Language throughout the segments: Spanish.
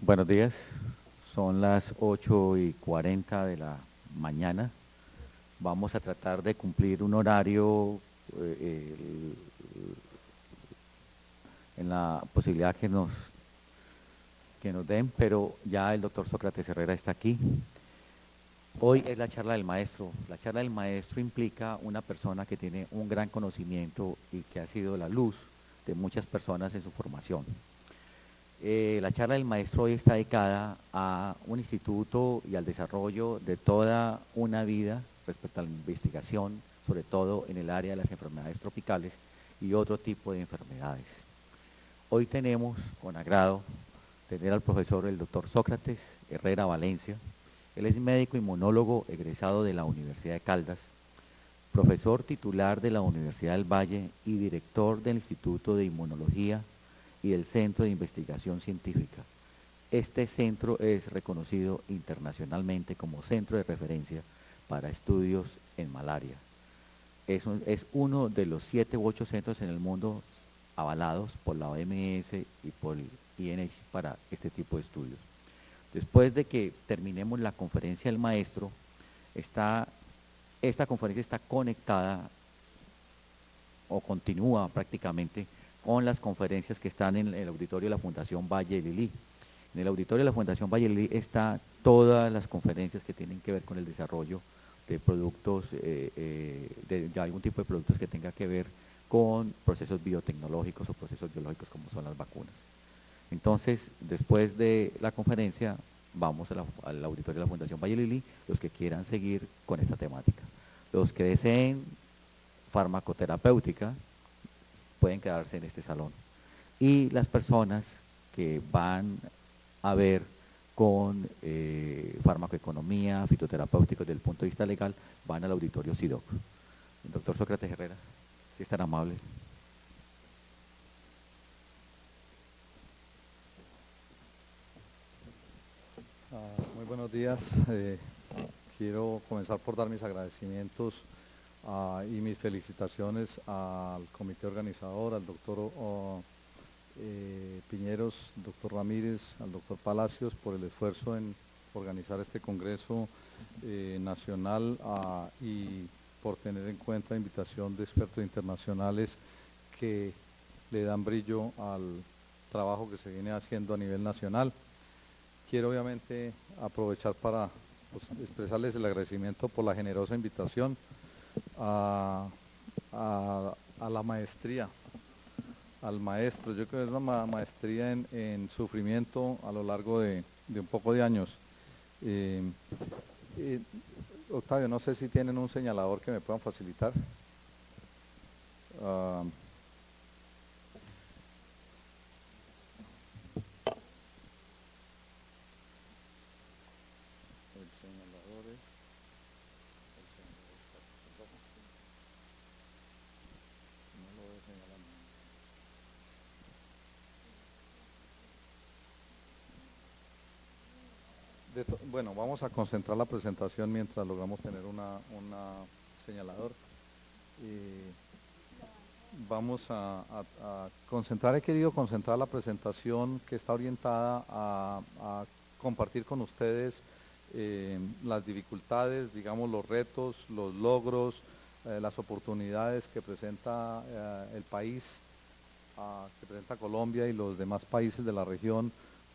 Buenos días, son las 8:40 de la mañana. Vamos a tratar de cumplir un horario en la posibilidad que nos den, pero ya el doctor Sócrates Herrera está aquí. Hoy es la charla del maestro. La charla del maestro implica una persona que tiene un gran conocimiento y que ha sido la luz de muchas personas en su formación. La charla del maestro hoy está dedicada a un instituto y al desarrollo de toda una vida respecto a la investigación, sobre todo en el área de las enfermedades tropicales y otro tipo de enfermedades. Hoy tenemos con agrado tener al profesor el doctor Sócrates Herrera Valencia. Él es médico inmunólogo egresado de la Universidad de Caldas, profesor titular de la Universidad del Valle y director del Instituto de Inmunología y del Centro de Investigación Científica. Este centro es reconocido internacionalmente como centro de referencia para estudios en malaria. Es uno de los 7 u 8 centros en el mundo avalados por la OMS y por el INH para este tipo de estudios. Después de que terminemos la conferencia del maestro, esta conferencia está conectada o continúa prácticamente con las conferencias que están en el auditorio de la Fundación Valle de Lili. En el auditorio de la Fundación Valle de Lili están todas las conferencias que tienen que ver con el desarrollo de productos, de algún tipo de productos que tenga que ver con procesos biotecnológicos o procesos biológicos como son las vacunas. Entonces, después de la conferencia, vamos al auditorio de la Fundación Valle de Lili, los que quieran seguir con esta temática. Los que deseen farmacoterapéutica pueden quedarse en este salón. Y las personas que van a ver con farmacoeconomía, fitoterapéuticos desde el punto de vista legal, van al auditorio SIDOC. El doctor Sócrates Herrera, si es tan amable. Muy buenos días. Quiero comenzar por dar mis agradecimientos y mis felicitaciones al comité organizador, al doctor Piñeros, doctor Ramírez, al doctor Palacios por el esfuerzo en organizar este congreso nacional y por tener en cuenta la invitación de expertos internacionales que le dan brillo al trabajo que se viene haciendo a nivel nacional. Quiero obviamente aprovechar para expresarles el agradecimiento por la generosa invitación a, a la maestría, al maestro. Yo creo que es una maestría en sufrimiento a lo largo de un poco de años. Eh, Octavio, no sé si tienen un señalador que me puedan facilitar. Uh, el señalador es... No lo voy señalando. Bueno, vamos a concentrar la presentación mientras logramos tener una señalador. Vamos a concentrar, he querido concentrar la presentación que está orientada a compartir con ustedes las dificultades, digamos los retos, los logros, las oportunidades que presenta el país, que presenta Colombia y los demás países de la región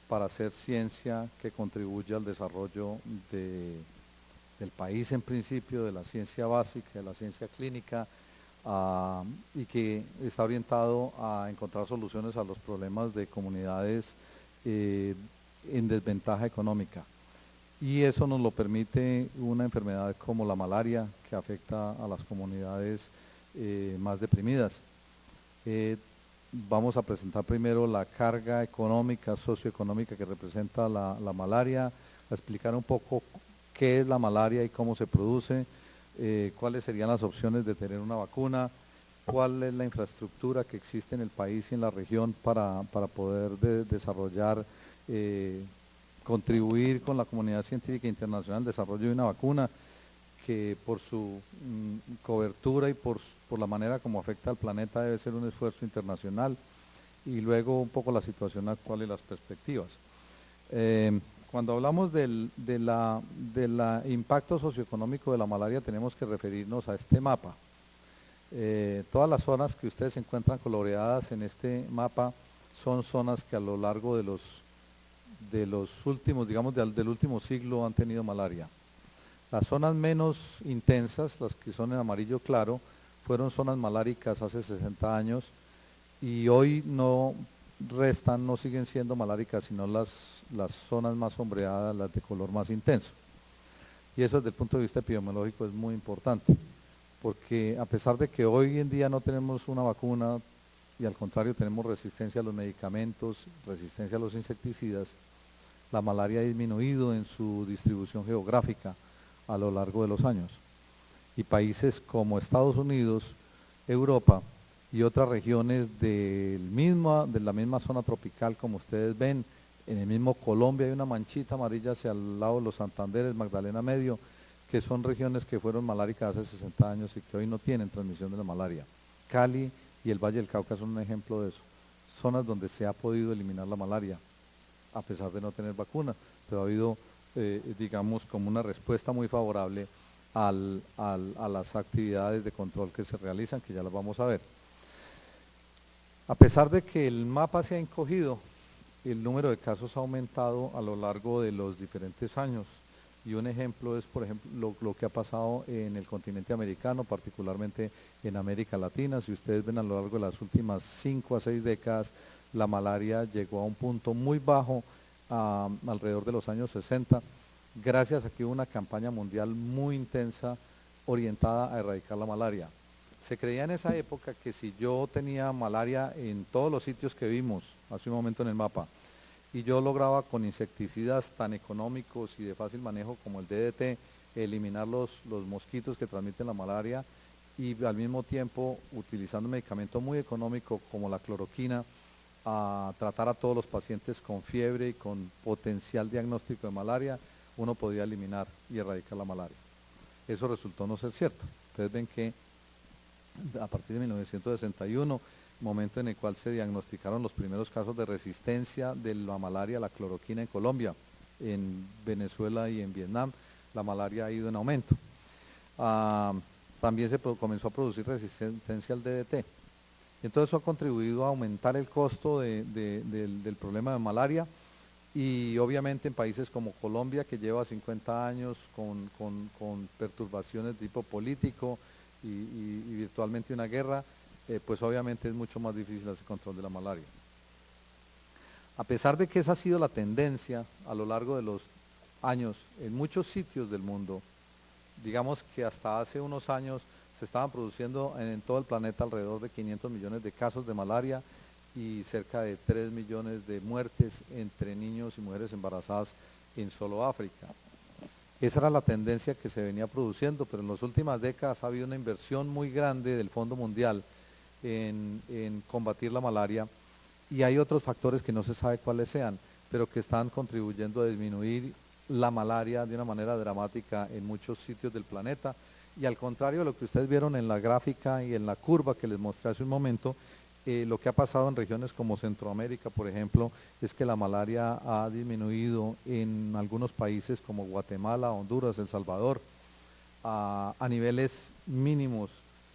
para hacer ciencia que contribuya al desarrollo del país en principio, de la ciencia básica, de la ciencia clínica, y que está orientado a encontrar soluciones a los problemas de comunidades en desventaja económica. Y eso nos lo permite una enfermedad como la malaria, que afecta a las comunidades más deprimidas. Vamos a presentar primero la carga económica, socioeconómica que representa la malaria, a explicar un poco qué es la malaria y cómo se produce, cuáles serían las opciones de tener una vacuna, cuál es la infraestructura que existe en el país y en la región para poder desarrollar, contribuir con la comunidad científica internacional al desarrollo de una vacuna que por su cobertura y por la manera como afecta al planeta debe ser un esfuerzo internacional, y luego un poco la situación actual y las perspectivas. Cuando hablamos del impacto socioeconómico de la malaria tenemos que referirnos a este mapa. Todas las zonas que ustedes encuentran coloreadas en este mapa son zonas que a lo largo de los últimos, digamos del último siglo han tenido malaria. Las zonas menos intensas, las que son en amarillo claro, fueron zonas maláricas hace 60 años y hoy no siguen siendo maláricas, sino las zonas más sombreadas, las de color más intenso. Y eso desde el punto de vista epidemiológico es muy importante, porque a pesar de que hoy en día no tenemos una vacuna y al contrario tenemos resistencia a los medicamentos, resistencia a los insecticidas, la malaria ha disminuido en su distribución geográfica a lo largo de los años. Y países como Estados Unidos, Europa y otras regiones de la misma zona tropical, como ustedes ven, en el mismo Colombia hay una manchita amarilla hacia el lado de los Santanderes, Magdalena Medio, que son regiones que fueron maláricas hace 60 años y que hoy no tienen transmisión de la malaria. Cali y el Valle del Cauca son un ejemplo de eso, zonas donde se ha podido eliminar la malaria, a pesar de no tener vacuna, pero ha habido, digamos, como una respuesta muy favorable a las actividades de control que se realizan, que ya las vamos a ver. A pesar de que el mapa se ha encogido, el número de casos ha aumentado a lo largo de los diferentes años. Y un ejemplo es, por ejemplo, lo que ha pasado en el continente americano, particularmente en América Latina. Si ustedes ven a lo largo de las últimas 5 a 6 décadas, la malaria llegó a un punto muy bajo alrededor de los años 60, gracias a que hubo una campaña mundial muy intensa orientada a erradicar la malaria. Se creía en esa época que si yo tenía malaria en todos los sitios que vimos hace un momento en el mapa, y yo lograba con insecticidas tan económicos y de fácil manejo como el DDT, eliminar los mosquitos que transmiten la malaria y al mismo tiempo utilizando un medicamento muy económico como la cloroquina, a tratar a todos los pacientes con fiebre y con potencial diagnóstico de malaria, uno podía eliminar y erradicar la malaria. Eso resultó no ser cierto. Ustedes ven que a partir de 1961, momento en el cual se diagnosticaron los primeros casos de resistencia de la malaria a la cloroquina en Colombia, en Venezuela y en Vietnam, la malaria ha ido en aumento. También se comenzó a producir resistencia al DDT. Entonces eso ha contribuido a aumentar el costo del problema de malaria y obviamente en países como Colombia, que lleva 50 años con perturbaciones de tipo político y virtualmente una guerra, pues obviamente es mucho más difícil hacer control de la malaria. A pesar de que esa ha sido la tendencia a lo largo de los años en muchos sitios del mundo, digamos que hasta hace unos años se estaban produciendo en todo el planeta alrededor de 500 millones de casos de malaria y cerca de 3 millones de muertes entre niños y mujeres embarazadas en solo África. Esa era la tendencia que se venía produciendo, pero en las últimas décadas ha habido una inversión muy grande del Fondo Mundial en combatir la malaria y hay otros factores que no se sabe cuáles sean, pero que están contribuyendo a disminuir la malaria de una manera dramática en muchos sitios del planeta. Y al contrario de lo que ustedes vieron en la gráfica y en la curva que les mostré hace un momento, lo que ha pasado en regiones como Centroamérica, por ejemplo, es que la malaria ha disminuido en algunos países como Guatemala, Honduras, El Salvador, a niveles mínimos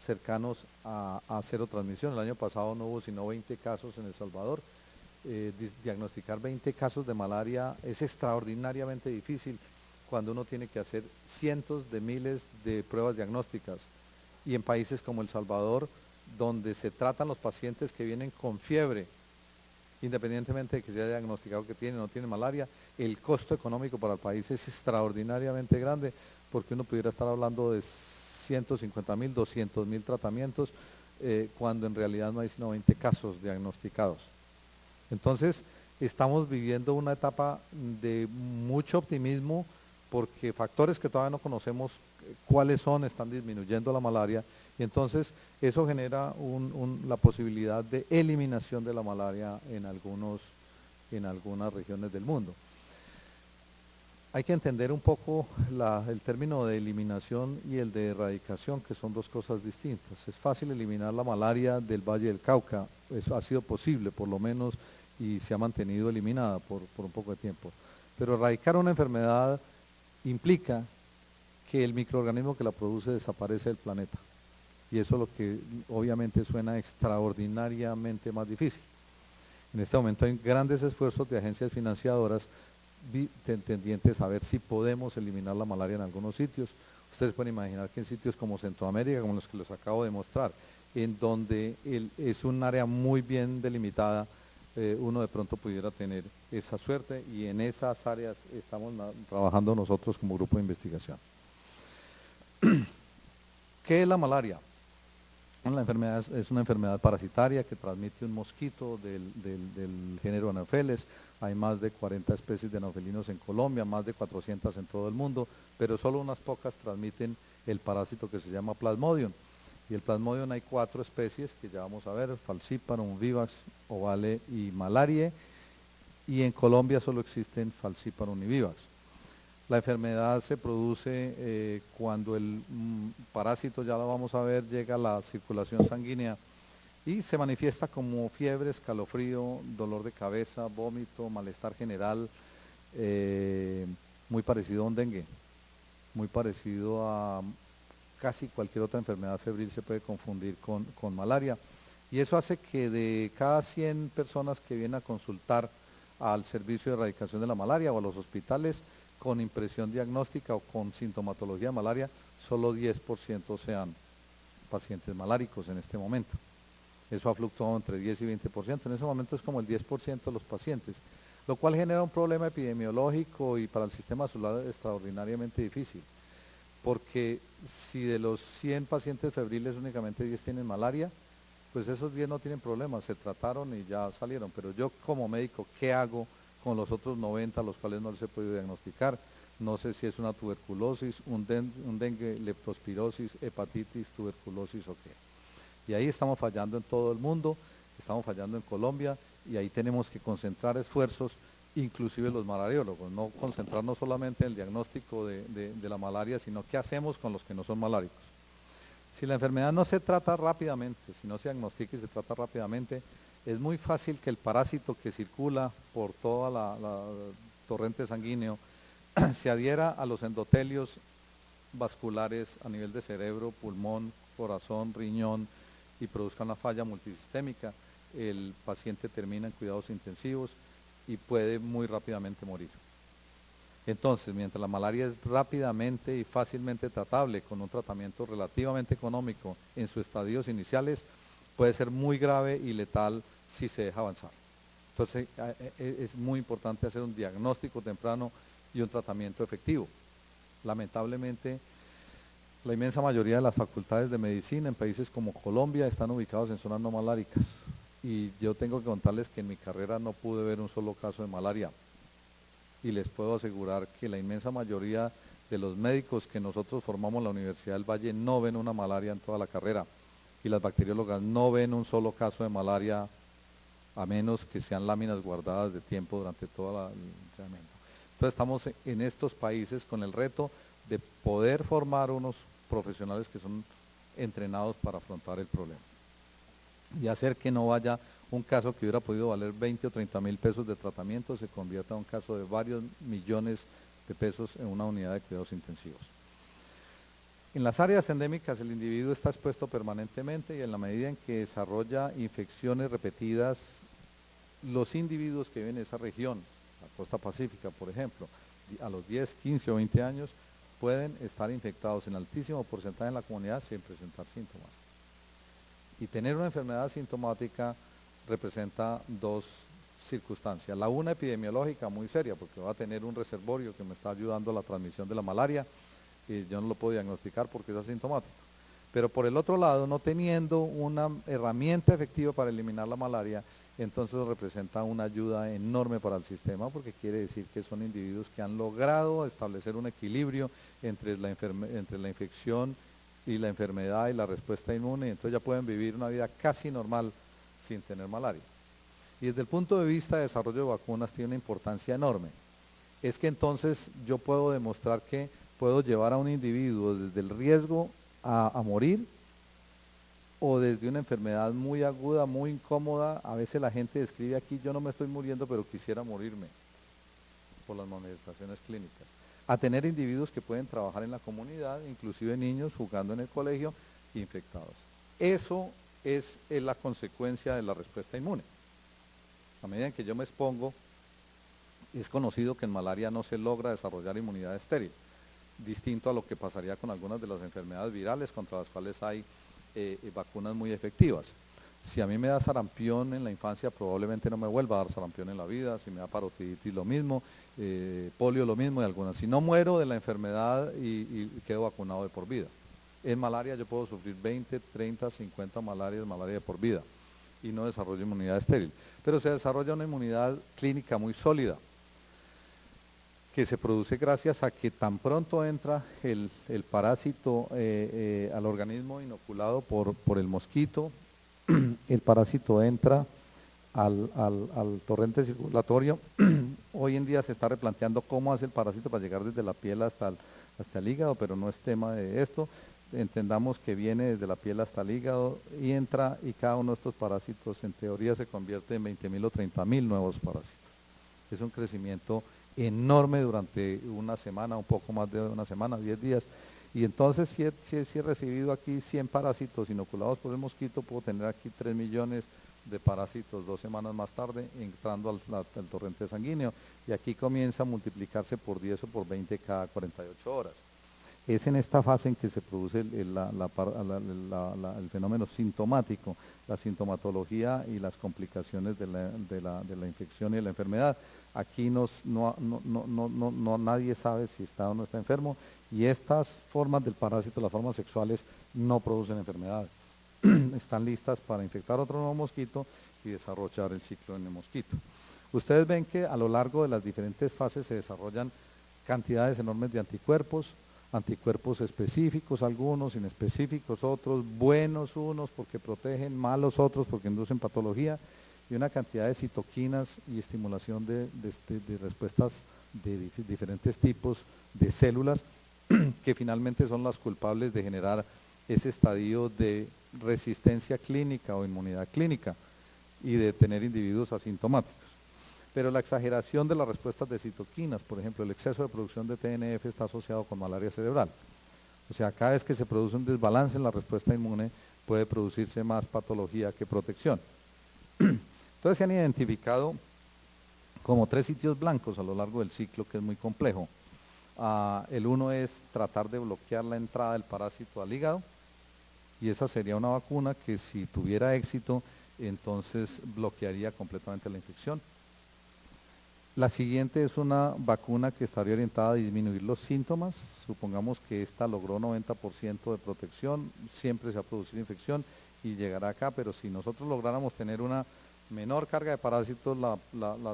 cercanos a cero transmisión. El año pasado no hubo sino 20 casos en El Salvador. Diagnosticar 20 casos de malaria es extraordinariamente difícil cuando uno tiene que hacer cientos de miles de pruebas diagnósticas. Y en países como El Salvador, donde se tratan los pacientes que vienen con fiebre, independientemente de que se haya diagnosticado que tienen o no tienen malaria, el costo económico para el país es extraordinariamente grande, porque uno pudiera estar hablando de 150.000, 200.000 tratamientos, cuando en realidad no hay sino 20 casos diagnosticados. Entonces, estamos viviendo una etapa de mucho optimismo, porque factores que todavía no conocemos cuáles son están disminuyendo la malaria, y entonces eso genera la posibilidad de eliminación de la malaria en algunas regiones del mundo. Hay que entender un poco el término de eliminación y el de erradicación, que son dos cosas distintas. Es fácil eliminar la malaria del Valle del Cauca, eso ha sido posible, por lo menos y se ha mantenido eliminada por un poco de tiempo. Pero erradicar una enfermedad implica que el microorganismo que la produce desaparece del planeta. Y eso es lo que obviamente suena extraordinariamente más difícil. En este momento hay grandes esfuerzos de agencias financiadoras tendientes a ver si podemos eliminar la malaria en algunos sitios. Ustedes pueden imaginar que en sitios como Centroamérica, como los que les acabo de mostrar, en donde es un área muy bien delimitada, uno de pronto pudiera tener esa suerte, y en esas áreas estamos trabajando nosotros como grupo de investigación. ¿Qué es la malaria? La enfermedad es una enfermedad parasitaria que transmite un mosquito del género Anopheles. Hay más de 40 especies de anofelinos en Colombia, más de 400 en todo el mundo, pero solo unas pocas transmiten el parásito que se llama Plasmodium. Y el Plasmodium hay 4 especies que ya vamos a ver: Falciparum, Vivax, Ovale y Malaria. Y en Colombia solo existen Falciparum y Vivax. La enfermedad se produce cuando el parásito, ya lo vamos a ver, llega a la circulación sanguínea y se manifiesta como fiebre, escalofrío, dolor de cabeza, vómito, malestar general, muy parecido a un dengue, muy parecido a casi cualquier otra enfermedad febril. Se puede confundir con malaria, y eso hace que de cada 100 personas que vienen a consultar al servicio de erradicación de la malaria o a los hospitales con impresión diagnóstica o con sintomatología de malaria, solo 10% sean pacientes maláricos en este momento. Eso ha fluctuado entre 10 y 20%, en ese momento es como el 10% de los pacientes, lo cual genera un problema epidemiológico y para el sistema de salud extraordinariamente difícil, porque si de los 100 pacientes febriles únicamente 10 tienen malaria, pues esos 10 no tienen problemas, se trataron y ya salieron. Pero yo como médico, ¿qué hago con los otros 90 a los cuales no les he podido diagnosticar? No sé si es una tuberculosis, un dengue, leptospirosis, hepatitis, tuberculosis o qué. Y ahí estamos fallando en todo el mundo, estamos fallando en Colombia, y ahí tenemos que concentrar esfuerzos, inclusive los malariólogos, no concentrarnos solamente en el diagnóstico de la malaria, sino qué hacemos con los que no son maláricos. Si la enfermedad no se trata rápidamente, si no se diagnostica y se trata rápidamente, es muy fácil que el parásito que circula por toda la torrente sanguíneo se adhiera a los endotelios vasculares a nivel de cerebro, pulmón, corazón, riñón, y produzca una falla multisistémica. El paciente termina en cuidados intensivos y puede muy rápidamente morir. Entonces, mientras la malaria es rápidamente y fácilmente tratable con un tratamiento relativamente económico en sus estadios iniciales, puede ser muy grave y letal si se deja avanzar. Entonces, es muy importante hacer un diagnóstico temprano y un tratamiento efectivo. Lamentablemente, la inmensa mayoría de las facultades de medicina en países como Colombia están ubicados en zonas no maláricas. Y yo tengo que contarles que en mi carrera no pude ver un solo caso de malaria. Y les puedo asegurar que la inmensa mayoría de los médicos que nosotros formamos en la Universidad del Valle no ven una malaria en toda la carrera, y las bacteriólogas no ven un solo caso de malaria, a menos que sean láminas guardadas de tiempo durante todo el entrenamiento. Entonces estamos en estos países con el reto de poder formar unos profesionales que son entrenados para afrontar el problema y hacer que no vaya un caso que hubiera podido valer 20 o 30 mil pesos de tratamiento, se convierta en un caso de varios millones de pesos en una unidad de cuidados intensivos. En las áreas endémicas el individuo está expuesto permanentemente, y en la medida en que desarrolla infecciones repetidas, los individuos que viven en esa región, la costa pacífica por ejemplo, a los 10, 15 o 20 años pueden estar infectados en altísimo porcentaje en la comunidad sin presentar síntomas. Y tener una enfermedad asintomática representa dos circunstancias. La una epidemiológica muy seria, porque va a tener un reservorio que me está ayudando a la transmisión de la malaria, y yo no lo puedo diagnosticar porque es asintomático. Pero por el otro lado, no teniendo una herramienta efectiva para eliminar la malaria, entonces representa una ayuda enorme para el sistema, porque quiere decir que son individuos que han logrado establecer un equilibrio entre la infección y la enfermedad y la respuesta inmune, y entonces ya pueden vivir una vida casi normal sin tener malaria. Y desde el punto de vista de desarrollo de vacunas tiene una importancia enorme. Es que entonces yo puedo demostrar que puedo llevar a un individuo desde el riesgo a morir o desde una enfermedad muy aguda, muy incómoda. A veces la gente describe aquí, yo no me estoy muriendo, pero quisiera morirme por las manifestaciones clínicas. A tener individuos que pueden trabajar en la comunidad, inclusive niños jugando en el colegio, infectados. Eso es la consecuencia de la respuesta inmune. A medida en que yo me expongo, es conocido que en malaria no se logra desarrollar inmunidad estéril, distinto a lo que pasaría con algunas de las enfermedades virales contra las cuales hay vacunas muy efectivas. Si a mí me da sarampión en la infancia, probablemente no me vuelva a dar sarampión en la vida. Si me da parotiditis, lo mismo, polio, lo mismo, y algunas. Si no muero de la enfermedad y quedo vacunado de por vida. En malaria yo puedo sufrir 20, 30, 50 malarias, malaria de por vida, y no desarrollo inmunidad estéril. Pero se desarrolla una inmunidad clínica muy sólida, que se produce gracias a que tan pronto entra el parásito al organismo inoculado por el mosquito, el parásito entra al torrente circulatorio. Hoy en día se está replanteando cómo hace el parásito para llegar desde la piel hasta el hígado, pero no es tema de esto. Entendamos que viene desde la piel hasta el hígado y entra, y cada uno de estos parásitos en teoría se convierte en 20.000 o 30.000 nuevos parásitos. Es un crecimiento enorme durante una semana, un poco más de una semana, 10 días. Y entonces si he recibido aquí 100 parásitos inoculados por el mosquito, puedo tener aquí 3 millones de parásitos 2 semanas más tarde entrando al torrente sanguíneo, y aquí comienza a multiplicarse por 10 o por 20 cada 48 horas. Es en esta fase en que se produce el fenómeno sintomático, la sintomatología y las complicaciones de la infección y de la enfermedad. Aquí nadie sabe si está o no está enfermo, y estas formas del parásito, las formas sexuales, no producen enfermedad. Están listas para infectar otro nuevo mosquito y desarrollar el ciclo en el mosquito. Ustedes ven que a lo largo de las diferentes fases se desarrollan cantidades enormes de anticuerpos específicos algunos, inespecíficos otros, buenos unos porque protegen, malos otros porque inducen patología, y una cantidad de citoquinas y estimulación de respuestas de diferentes tipos de células que finalmente son las culpables de generar ese estadio de resistencia clínica o inmunidad clínica y de tener individuos asintomáticos. Pero la exageración de las respuestas de citoquinas, por ejemplo, el exceso de producción de TNF está asociado con malaria cerebral. O sea, cada vez que se produce un desbalance en la respuesta inmune, puede producirse más patología que protección. Entonces se han identificado como 3 sitios blancos a lo largo del ciclo, que es muy complejo. El uno es tratar de bloquear la entrada del parásito al hígado, y esa sería una vacuna que, si tuviera éxito, entonces bloquearía completamente la infección. La siguiente es una vacuna que estaría orientada a disminuir los síntomas. Supongamos que esta logró 90% de protección, siempre se va a producir infección y llegará acá, pero si nosotros lográramos tener una menor carga de parásitos, las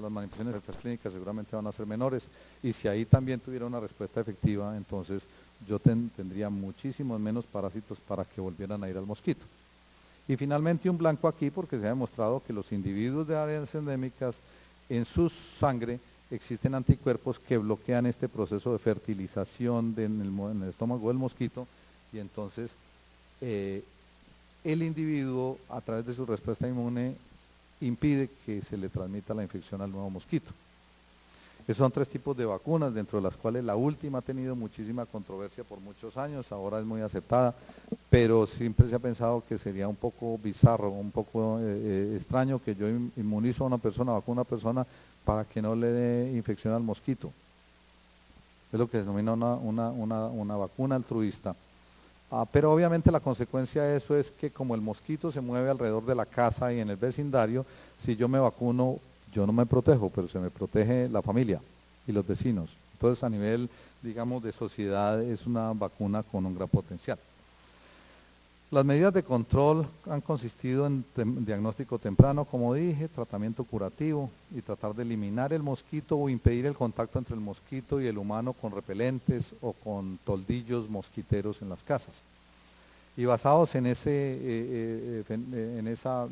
manifestaciones de estas clínicas seguramente van a ser menores, y si ahí también tuviera una respuesta efectiva, entonces yo tendría muchísimos menos parásitos para que volvieran a ir al mosquito. Y finalmente un blanco aquí, porque se ha demostrado que los individuos de áreas endémicas, en su sangre existen anticuerpos que bloquean este proceso de fertilización en el estómago del mosquito, y entonces el individuo, a través de su respuesta inmune, impide que se le transmita la infección al nuevo mosquito. Esos son 3 tipos de vacunas, dentro de las cuales la última ha tenido muchísima controversia por muchos años, ahora es muy aceptada, pero siempre se ha pensado que sería un poco bizarro, un poco extraño que yo inmunizo a una persona, vacuno a una persona para que no le dé infección al mosquito. Es lo que se denomina una vacuna altruista. Pero obviamente la consecuencia de eso es que, como el mosquito se mueve alrededor de la casa y en el vecindario, si yo me vacuno, yo no me protejo, pero se me protege la familia y los vecinos. Entonces, a nivel, digamos, de sociedad, es una vacuna con un gran potencial. Las medidas de control han consistido en diagnóstico temprano, como dije, tratamiento curativo y tratar de eliminar el mosquito o impedir el contacto entre el mosquito y el humano con repelentes o con toldillos mosquiteros en las casas. Y basados en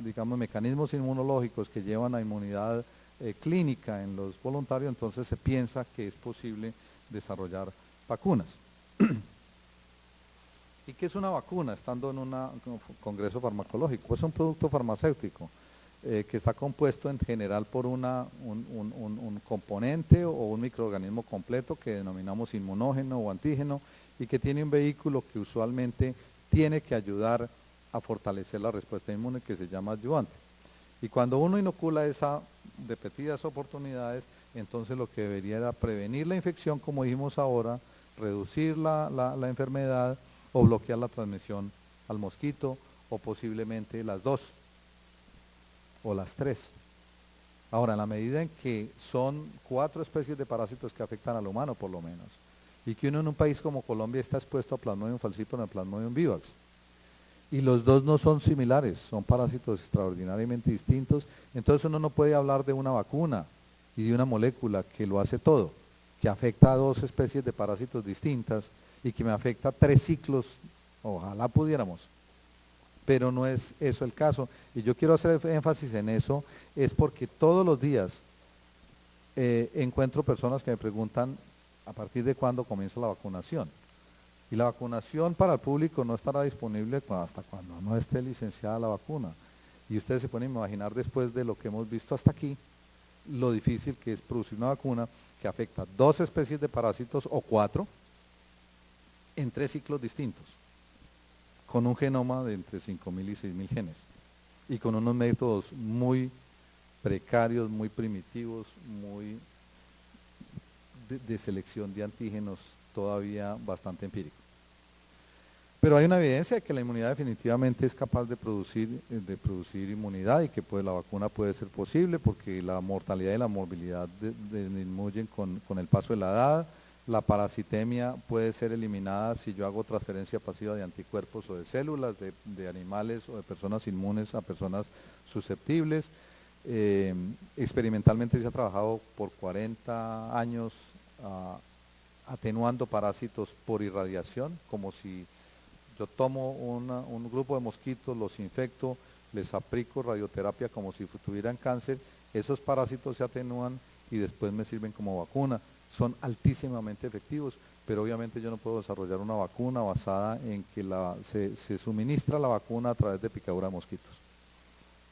digamos, mecanismos inmunológicos que llevan a inmunidad clínica en los voluntarios, entonces se piensa que es posible desarrollar vacunas. ¿Y qué es una vacuna? Estando en un congreso farmacológico, pues es un producto farmacéutico que está compuesto en general por un componente o un microorganismo completo que denominamos inmunógeno o antígeno y que tiene un vehículo que usualmente tiene que ayudar a fortalecer la respuesta inmune, que se llama adyuvante. Y cuando uno inocula esa repetidas oportunidades, entonces lo que debería era prevenir la infección, como dijimos ahora, reducir la enfermedad o bloquear la transmisión al mosquito, o posiblemente las dos o las tres. Ahora, en la medida en que son 4 especies de parásitos que afectan al humano por lo menos, y que uno en un país como Colombia está expuesto a Plasmodium falciparum y a Plasmodium vivax, y los dos no son similares, son parásitos extraordinariamente distintos, entonces uno no puede hablar de una vacuna y de una molécula que lo hace todo, que afecta a 2 especies de parásitos distintas y que me afecta 3 ciclos, ojalá pudiéramos, pero no es eso el caso. Y yo quiero hacer énfasis en eso, es porque todos los días encuentro personas que me preguntan a partir de cuándo comienza la vacunación. Y la vacunación para el público no estará disponible hasta cuando no esté licenciada la vacuna. Y ustedes se pueden imaginar, después de lo que hemos visto hasta aquí, lo difícil que es producir una vacuna que afecta 2 especies de parásitos o 4 en 3 ciclos distintos, con un genoma de entre 5.000 y 6.000 genes, y con unos métodos muy precarios, muy primitivos, muy de selección de antígenos todavía bastante empírico. Pero hay una evidencia de que la inmunidad definitivamente es capaz de producir inmunidad, y que pues la vacuna puede ser posible porque la mortalidad y la morbilidad disminuyen con el paso de la edad. La parasitemia puede ser eliminada si yo hago transferencia pasiva de anticuerpos o de células de animales o de personas inmunes a personas susceptibles. Experimentalmente se ha trabajado por 40 años atenuando parásitos por irradiación, como si yo tomo un grupo de mosquitos, los infecto, les aplico radioterapia como si tuvieran cáncer, esos parásitos se atenúan y después me sirven como vacuna. Son altísimamente efectivos, pero obviamente yo no puedo desarrollar una vacuna basada en que se suministra la vacuna a través de picadura de mosquitos.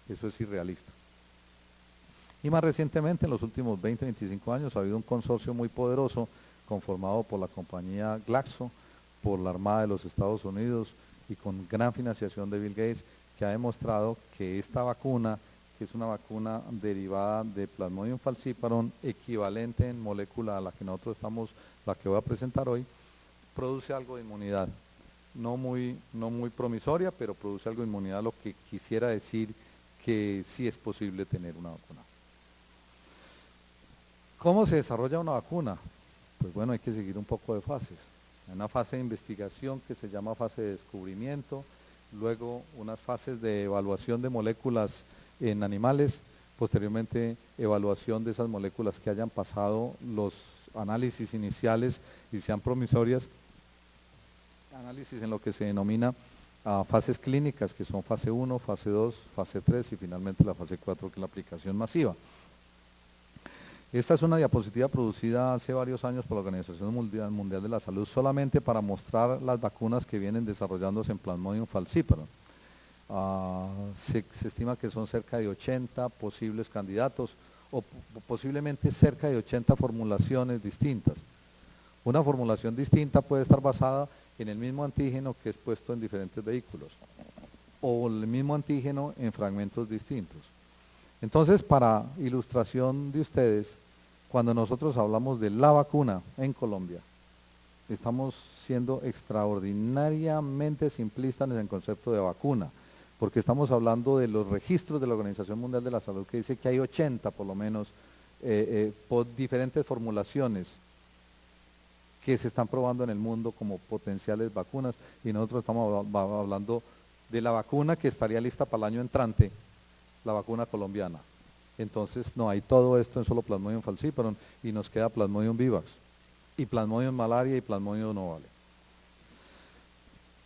Eso es irrealista. Y más recientemente, en los últimos 20, 25 años, ha habido un consorcio muy poderoso conformado por la compañía Glaxo, por la Armada de los Estados Unidos y con gran financiación de Bill Gates, que ha demostrado que esta vacuna, que es una vacuna derivada de Plasmodium falciparum, equivalente en molécula a la que nosotros la que voy a presentar hoy, produce algo de inmunidad. No muy promisoria, pero produce algo de inmunidad, lo que quisiera decir que sí es posible tener una vacuna. ¿Cómo se desarrolla una vacuna? Pues bueno, hay que seguir un poco de fases. Hay una fase de investigación que se llama fase de descubrimiento, luego unas fases de evaluación de moléculas en animales, posteriormente evaluación de esas moléculas que hayan pasado los análisis iniciales y sean promisorias, análisis en lo que se denomina fases clínicas, que son fase 1, fase 2, fase 3 y finalmente la fase 4, que es la aplicación masiva. Esta es una diapositiva producida hace varios años por la Organización Mundial de la Salud solamente para mostrar las vacunas que vienen desarrollándose en Plasmodium falciparum. Se estima que son cerca de 80 posibles candidatos o posiblemente cerca de 80 formulaciones distintas. Una formulación distinta puede estar basada en el mismo antígeno que es puesto en diferentes vehículos o el mismo antígeno en fragmentos distintos. Entonces, para ilustración de ustedes, cuando nosotros hablamos de la vacuna en Colombia, estamos siendo extraordinariamente simplistas en el concepto de vacuna, porque estamos hablando de los registros de la Organización Mundial de la Salud, que dice que hay 80 por lo menos por diferentes formulaciones que se están probando en el mundo como potenciales vacunas, y nosotros estamos hablando de la vacuna que estaría lista para el año entrante, la vacuna colombiana. Entonces no hay todo esto en solo Plasmodium falciparum y nos queda Plasmodium vivax y Plasmodium malaria y Plasmodium ovale.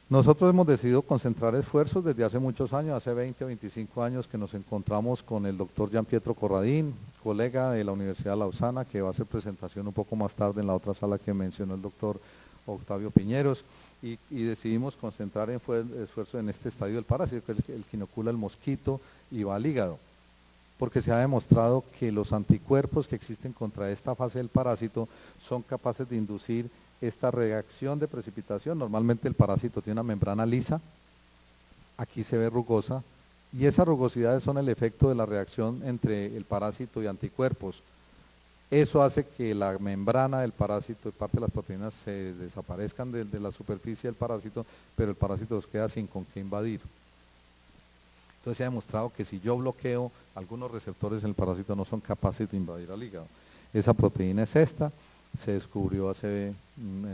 Nosotros hemos decidido concentrar esfuerzos desde hace muchos años, hace 20 o 25 años que nos encontramos con el doctor Gian Pietro Corradín, colega de la Universidad de Lausana, que va a hacer presentación un poco más tarde en la otra sala que mencionó el doctor Octavio Piñeros, y decidimos concentrar esfuerzo en este estadio del parásito, que es el que inocula el mosquito y va al hígado, porque se ha demostrado que los anticuerpos que existen contra esta fase del parásito son capaces de inducir esta reacción de precipitación. Normalmente el parásito tiene una membrana lisa, aquí se ve rugosa, y esas rugosidades son el efecto de la reacción entre el parásito y anticuerpos. Eso hace que la membrana del parásito y parte de las proteínas se desaparezcan de la superficie del parásito, pero el parásito nos queda sin con qué invadir. Entonces se ha demostrado que si yo bloqueo algunos receptores en el parásito no son capaces de invadir al hígado. Esa proteína es esta, se descubrió en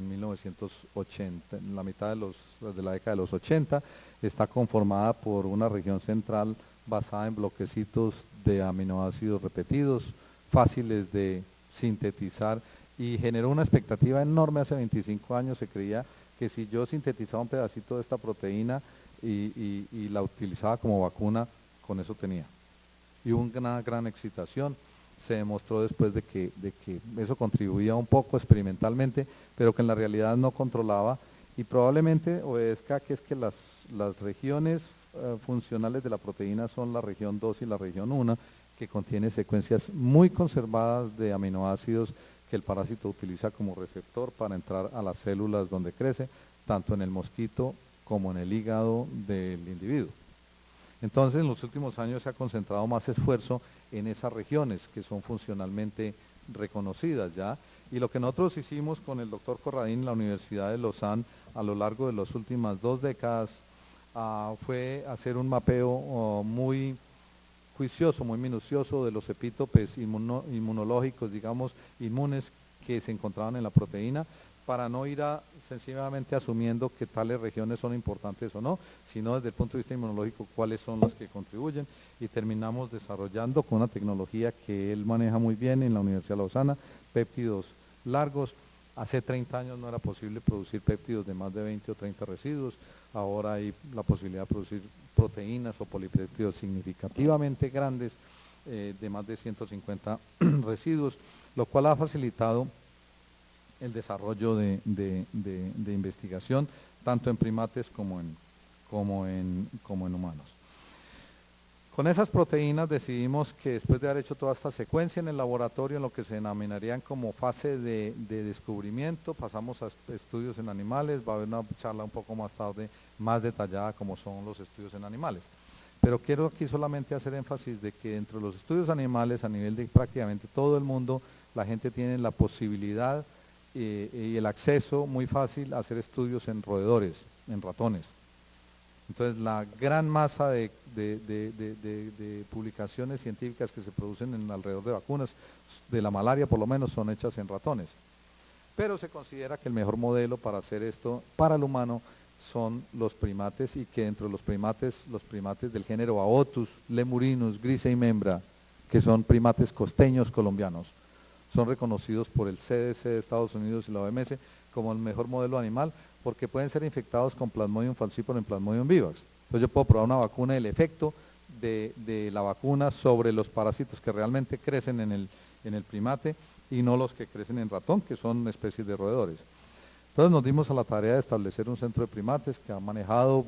1980, en la mitad de la década de los 80, está conformada por una región central basada en bloquecitos de aminoácidos repetidos, fáciles de sintetizar, y generó una expectativa enorme hace 25 años. Se creía que si yo sintetizaba un pedacito de esta proteína y la utilizaba como vacuna, con eso tenía. Y hubo una gran excitación. Se demostró después de que eso contribuía un poco experimentalmente, pero que en la realidad no controlaba, y probablemente obedezca que es que las regiones funcionales de la proteína son la región 2 y la región 1, que contiene secuencias muy conservadas de aminoácidos que el parásito utiliza como receptor para entrar a las células donde crece, tanto en el mosquito como en el hígado del individuo. Entonces, en los últimos años se ha concentrado más esfuerzo en esas regiones que son funcionalmente reconocidas ya, y lo que nosotros hicimos con el doctor Corradín en la Universidad de Lausanne a lo largo de las últimas 2 décadas fue hacer un mapeo muy juicioso, muy minucioso de los epítopes inmunológicos, digamos, inmunes que se encontraban en la proteína, para no ir sencillamente asumiendo que tales regiones son importantes o no, sino desde el punto de vista inmunológico cuáles son las que contribuyen, y terminamos desarrollando con una tecnología que él maneja muy bien en la Universidad de Lausana, péptidos largos. Hace 30 años no era posible producir péptidos de más de 20 o 30 residuos, ahora hay la posibilidad de producir proteínas o polipéptidos significativamente grandes de más de 150 residuos, lo cual ha facilitado el desarrollo de investigación tanto en primates como en humanos. Con esas proteínas decidimos que después de haber hecho toda esta secuencia en el laboratorio, en lo que se denominarían como fase de descubrimiento, pasamos a estudios en animales. Va a haber una charla un poco más tarde más detallada como son los estudios en animales. Pero quiero aquí solamente hacer énfasis de que dentro de los estudios animales, a nivel de prácticamente todo el mundo, la gente tiene la posibilidad y el acceso muy fácil a hacer estudios en roedores, en ratones. Entonces la gran masa de publicaciones científicas que se producen alrededor de vacunas, de la malaria por lo menos, son hechas en ratones. Pero se considera que el mejor modelo para hacer esto para el humano son los primates, y que dentro de los primates del género Aotus, Lemurinus, Grisei-membra, que son primates costeños colombianos, son reconocidos por el CDC de Estados Unidos y la OMS como el mejor modelo animal, porque pueden ser infectados con Plasmodium falciparum en Plasmodium vivax. Entonces yo puedo probar una vacuna, el efecto de la vacuna sobre los parásitos que realmente crecen en el primate, y no los que crecen en ratón, que son especies de roedores. Entonces nos dimos a la tarea de establecer un centro de primates que ha manejado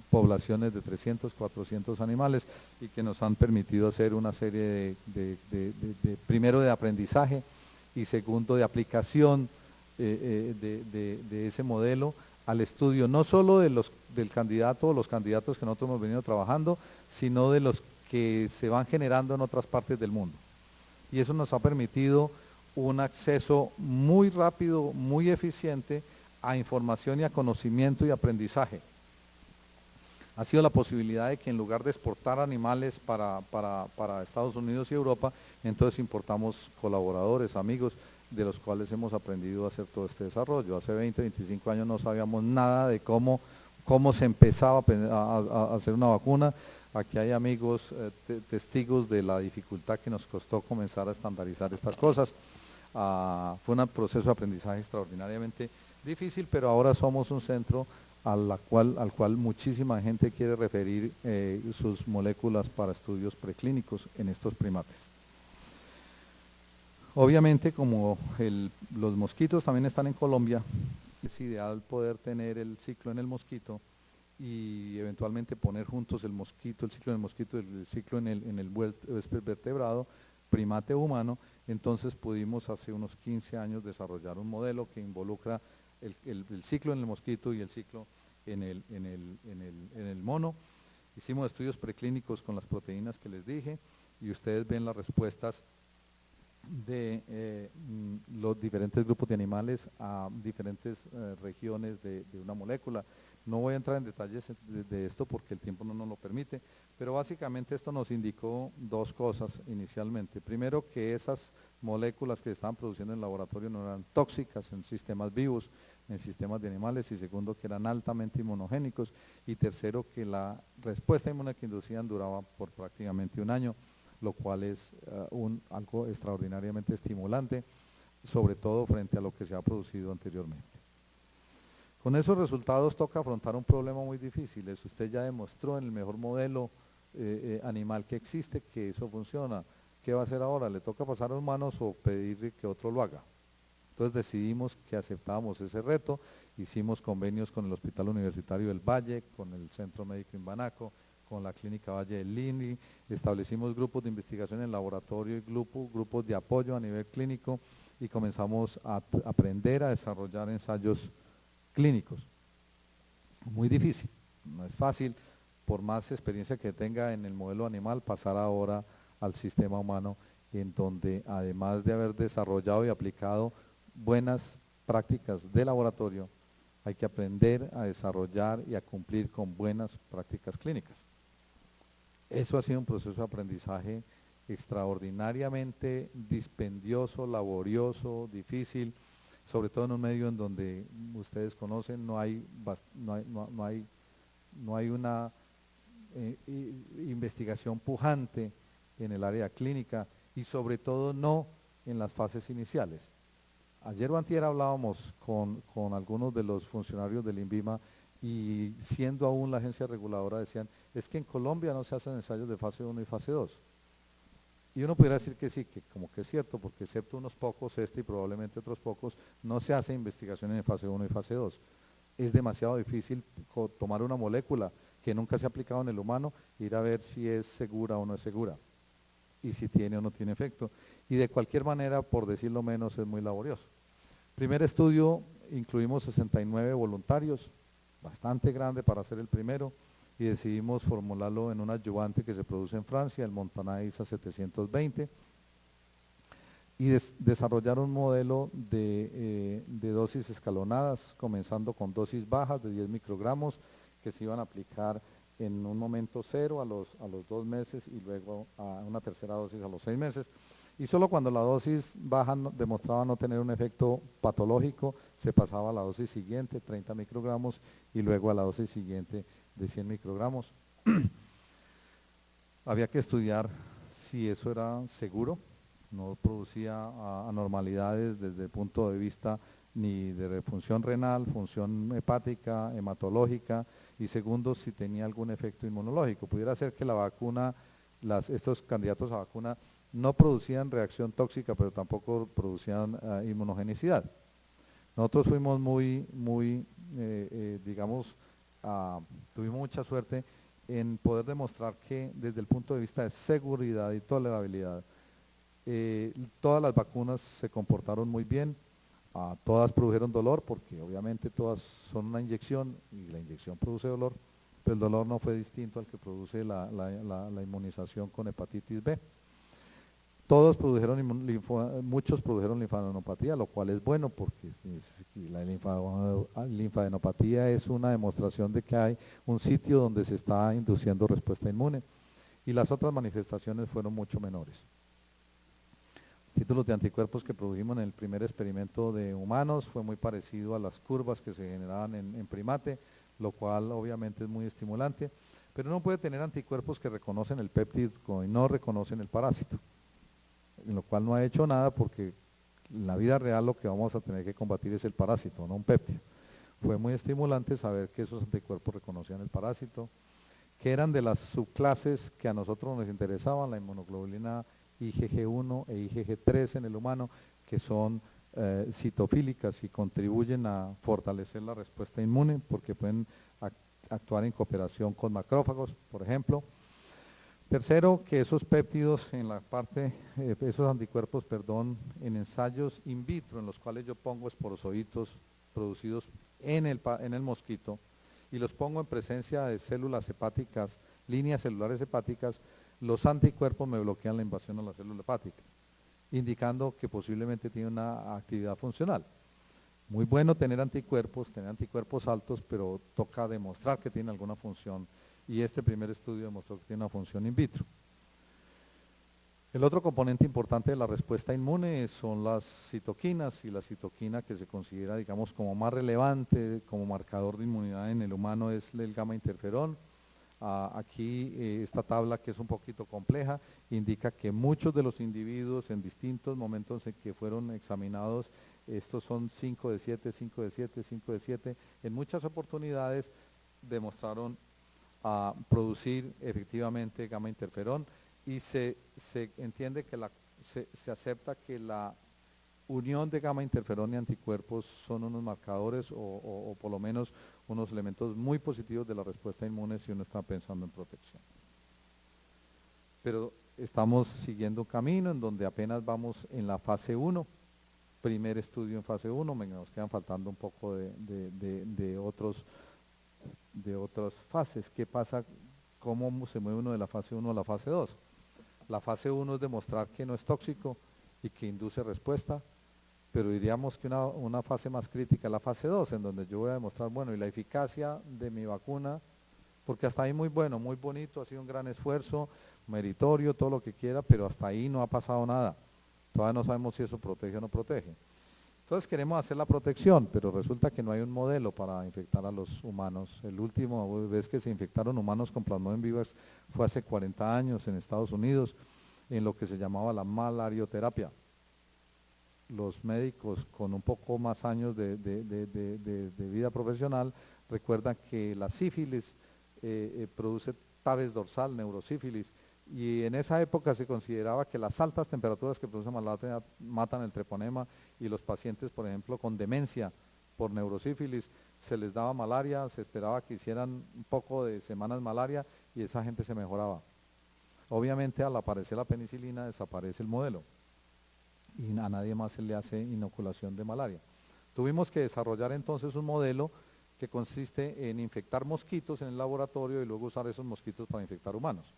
poblaciones de 300, 400 animales, y que nos han permitido hacer una serie primero de aprendizaje y segundo de aplicación de ese modelo al estudio, no solo del candidato o los candidatos que nosotros hemos venido trabajando, sino de los que se van generando en otras partes del mundo. Y eso nos ha permitido un acceso muy rápido, muy eficiente a información y a conocimiento y aprendizaje. Ha sido la posibilidad de que en lugar de exportar animales para Estados Unidos y Europa, entonces importamos colaboradores, amigos, de los cuales hemos aprendido a hacer todo este desarrollo. Hace 20, 25 años no sabíamos nada de cómo se empezaba a hacer una vacuna. Aquí hay amigos, testigos de la dificultad que nos costó comenzar a estandarizar estas cosas. Fue un proceso de aprendizaje extraordinariamente difícil, pero ahora somos un centro al cual muchísima gente quiere referir sus moléculas para estudios preclínicos en estos primates. Obviamente, como los mosquitos también están en Colombia, Es ideal poder tener el ciclo en el mosquito y eventualmente poner juntos el mosquito, el ciclo en el mosquito, el ciclo en el huésped vertebrado, primate humano. Entonces pudimos hace unos 15 años desarrollar un modelo que involucra el ciclo en el mosquito y el ciclo en el mono. Hicimos estudios preclínicos con las proteínas que les dije y ustedes ven las respuestas de los diferentes grupos de animales a diferentes regiones de una molécula. No voy a entrar en detalles de esto porque el tiempo no nos lo permite, pero básicamente esto nos indicó dos cosas inicialmente. Primero, que esas moléculas que se estaban produciendo en el laboratorio no eran tóxicas en sistemas vivos, en sistemas de animales, y segundo, que eran altamente inmunogénicos, y tercero, que la respuesta inmune que inducían duraba por prácticamente un año, lo cual es algo extraordinariamente estimulante, sobre todo frente a lo que se ha producido anteriormente. Con esos resultados toca afrontar un problema muy difícil. Usted ya demostró en el mejor modelo animal que existe que eso funciona. ¿Qué va a hacer ahora? ¿Le toca pasar a humanos o pedirle que otro lo haga? Entonces decidimos que aceptábamos ese reto, hicimos convenios con el Hospital Universitario del Valle, con el Centro Médico Imbanaco, con la Clínica Valle del Lini, establecimos grupos de investigación en el laboratorio y grupos de apoyo a nivel clínico y comenzamos a aprender a desarrollar ensayos clínicos. Muy difícil, no es fácil, por más experiencia que tenga en el modelo animal, pasar ahora al sistema humano, en donde además de haber desarrollado y aplicado buenas prácticas de laboratorio, hay que aprender a desarrollar y a cumplir con buenas prácticas clínicas. Eso ha sido un proceso de aprendizaje extraordinariamente dispendioso, laborioso, difícil, sobre todo en un medio en donde ustedes conocen, no hay una investigación pujante en el área clínica y sobre todo no en las fases iniciales. Ayer o antier hablábamos con algunos de los funcionarios del INVIMA y siendo aún la agencia reguladora decían, es que en Colombia no se hacen ensayos de fase 1 y fase 2. Y uno pudiera decir que sí, que como que es cierto, porque excepto unos pocos, y probablemente otros pocos, no se hace investigación en fase 1 y fase 2. Es demasiado difícil tomar una molécula que nunca se ha aplicado en el humano, ir a ver si es segura o no es segura, y si tiene o no tiene efecto. Y de cualquier manera, por decirlo menos, es muy laborioso. Primer estudio, incluimos 69 voluntarios, bastante grande para ser el primero, y decidimos formularlo en un adyuvante que se produce en Francia, el Montana ISA 720, y desarrollar un modelo de dosis escalonadas, comenzando con dosis bajas de 10 microgramos, que se iban a aplicar en un momento cero a los 2 meses y luego a una tercera dosis a los 6 meses. Y solo cuando la dosis baja demostraba no tener un efecto patológico, se pasaba a la dosis siguiente, 30 microgramos, y luego a la dosis siguiente de 100 microgramos. Había que estudiar si eso era seguro, no producía anormalidades desde el punto de vista ni de función renal, función hepática, hematológica, y segundo, si tenía algún efecto inmunológico. Pudiera ser que la vacuna, estos candidatos a vacuna no producían reacción tóxica, pero tampoco producían inmunogenicidad. Nosotros fuimos digamos, tuvimos mucha suerte en poder demostrar que desde el punto de vista de seguridad y tolerabilidad, todas las vacunas se comportaron muy bien, todas produjeron dolor, porque obviamente todas son una inyección y la inyección produce dolor, pero el dolor no fue distinto al que produce la inmunización con hepatitis B. Todos produjeron muchos produjeron linfadenopatía, lo cual es bueno porque la linfadenopatía es una demostración de que hay un sitio donde se está induciendo respuesta inmune, y las otras manifestaciones fueron mucho menores. Títulos de anticuerpos que produjimos en el primer experimento de humanos fue muy parecido a las curvas que se generaban en primate, lo cual obviamente es muy estimulante, pero uno puede tener anticuerpos que reconocen el péptido y no reconocen el parásito, en lo cual no ha hecho nada porque en la vida real lo que vamos a tener que combatir es el parásito, no un péptido. Fue muy estimulante saber que esos anticuerpos reconocían el parásito, que eran de las subclases que a nosotros nos interesaban, la inmunoglobulina IgG1 e IgG3 en el humano, que son citofílicas y contribuyen a fortalecer la respuesta inmune porque pueden actuar en cooperación con macrófagos, por ejemplo. Tercero, que esos péptidos en la parte, esos anticuerpos, perdón, en ensayos in vitro en los cuales yo pongo esporozoitos producidos en el mosquito y los pongo en presencia de células hepáticas, líneas celulares hepáticas, los anticuerpos me bloquean la invasión a la célula hepática, indicando que posiblemente tiene una actividad funcional. Muy bueno tener anticuerpos altos, pero toca demostrar que tiene alguna función y este primer estudio demostró que tiene una función in vitro. El otro componente importante de la respuesta inmune son las citoquinas y la citoquina que se considera, digamos, como más relevante como marcador de inmunidad en el humano es el gamma interferón. Aquí esta tabla, que es un poquito compleja, indica que muchos de los individuos en distintos momentos en que fueron examinados, estos son 5 de 7, 5 de 7, 5 de 7, en muchas oportunidades demostraron a producir efectivamente gamma interferón y se entiende que se acepta que la unión de gamma interferón y anticuerpos son unos marcadores o por lo menos unos elementos muy positivos de la respuesta inmune si uno está pensando en protección. Pero estamos siguiendo un camino en donde apenas vamos en la fase 1, primer estudio en fase 1, nos quedan faltando un poco de otras fases. ¿Qué pasa? ¿Cómo se mueve uno de la fase 1 a la fase 2? La fase 1 es demostrar que no es tóxico y que induce respuesta, pero diríamos que una fase más crítica es la fase 2, en donde yo voy a demostrar, bueno, y la eficacia de mi vacuna, porque hasta ahí muy bueno, muy bonito, ha sido un gran esfuerzo, meritorio, todo lo que quiera, pero hasta ahí no ha pasado nada. Todavía no sabemos si eso protege o no protege. Entonces queremos hacer la protección, pero resulta que no hay un modelo para infectar a los humanos. El último vez que se infectaron humanos con Plasmodium vivax fue hace 40 años en Estados Unidos, en lo que se llamaba la malarioterapia. Los médicos con un poco más años de vida profesional recuerdan que la sífilis produce tabes dorsal, neurosífilis, y en esa época se consideraba que las altas temperaturas que producen malaria matan el treponema y los pacientes, por ejemplo, con demencia por neurosífilis, se les daba malaria, se esperaba que hicieran un poco de semanas malaria y esa gente se mejoraba. Obviamente al aparecer la penicilina desaparece el modelo y a nadie más se le hace inoculación de malaria. Tuvimos que desarrollar entonces un modelo que consiste en infectar mosquitos en el laboratorio y luego usar esos mosquitos para infectar humanos.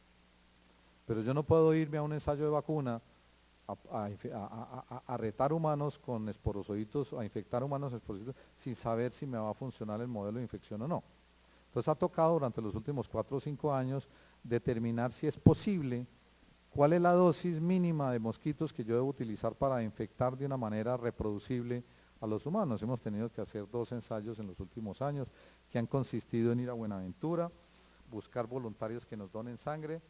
Pero yo no puedo irme a un ensayo de vacuna a retar humanos con esporozoitos, a infectar humanos con esporozoitos sin saber si me va a funcionar el modelo de infección o no. Entonces ha tocado durante los últimos 4 o 5 años determinar si es posible, cuál es la dosis mínima de mosquitos que yo debo utilizar para infectar de una manera reproducible a los humanos. Hemos tenido que hacer 2 ensayos en los últimos años que han consistido en ir a Buenaventura, buscar voluntarios que nos donen sangre,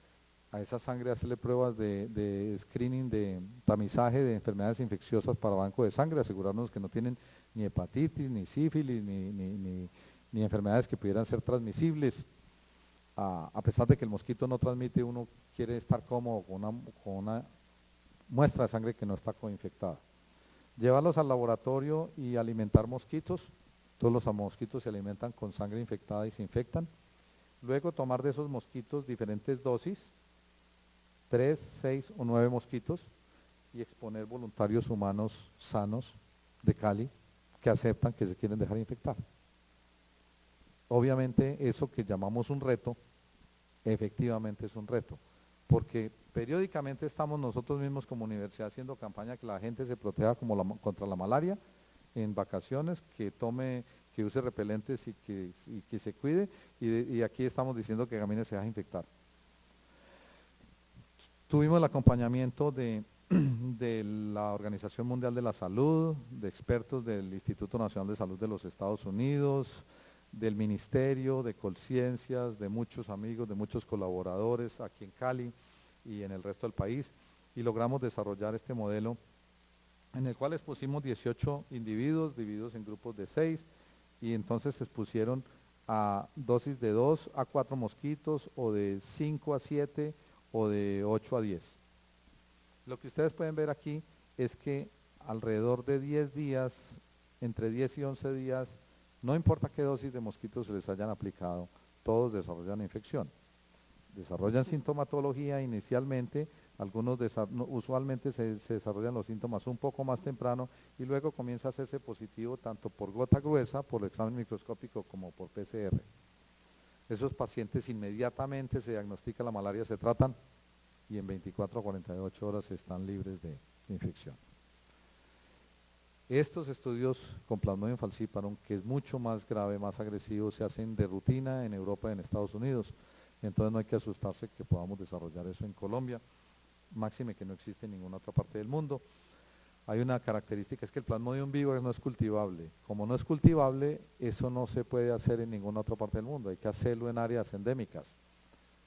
a esa sangre hacerle pruebas de screening, de tamizaje de enfermedades infecciosas para banco de sangre, asegurarnos que no tienen ni hepatitis, ni sífilis, ni enfermedades que pudieran ser transmisibles. A pesar de que el mosquito no transmite, uno quiere estar cómodo con una muestra de sangre que no está coinfectada. Llevarlos al laboratorio y alimentar mosquitos. Todos los mosquitos se alimentan con sangre infectada y se infectan. Luego tomar de esos mosquitos diferentes dosis, 3, 6 o 9 mosquitos, y exponer voluntarios humanos sanos de Cali que aceptan que se quieren dejar infectar. Obviamente eso que llamamos un reto, efectivamente es un reto, porque periódicamente estamos nosotros mismos como universidad haciendo campaña que la gente se proteja contra la malaria en vacaciones, que use repelentes y que se cuide, y aquí estamos diciendo que Gamines se deja infectar. Tuvimos el acompañamiento de la Organización Mundial de la Salud, de expertos del Instituto Nacional de Salud de los Estados Unidos, del Ministerio, de Colciencias, de muchos amigos, de muchos colaboradores aquí en Cali y en el resto del país, y logramos desarrollar este modelo en el cual expusimos 18 individuos divididos en grupos de 6, y entonces se expusieron a dosis de 2 a 4 mosquitos, o de 5 a 7, o de 8 a 10. Lo que ustedes pueden ver aquí es que alrededor de 10 días, entre 10 y 11 días, no importa qué dosis de mosquitos se les hayan aplicado, todos desarrollan infección. Desarrollan sintomatología inicialmente, algunos usualmente se desarrollan los síntomas un poco más temprano y luego comienza a hacerse positivo tanto por gota gruesa, por examen microscópico como por PCR. Esos pacientes inmediatamente se diagnostica la malaria, se tratan y en 24 a 48 horas están libres de infección. Estos estudios con Plasmodium falciparum, que es mucho más grave, más agresivo, se hacen de rutina en Europa y en Estados Unidos. Entonces no hay que asustarse que podamos desarrollar eso en Colombia, máxime que no existe en ninguna otra parte del mundo. Hay una característica, es que el Plasmodium vivax no es cultivable. Como no es cultivable, eso no se puede hacer en ninguna otra parte del mundo, hay que hacerlo en áreas endémicas.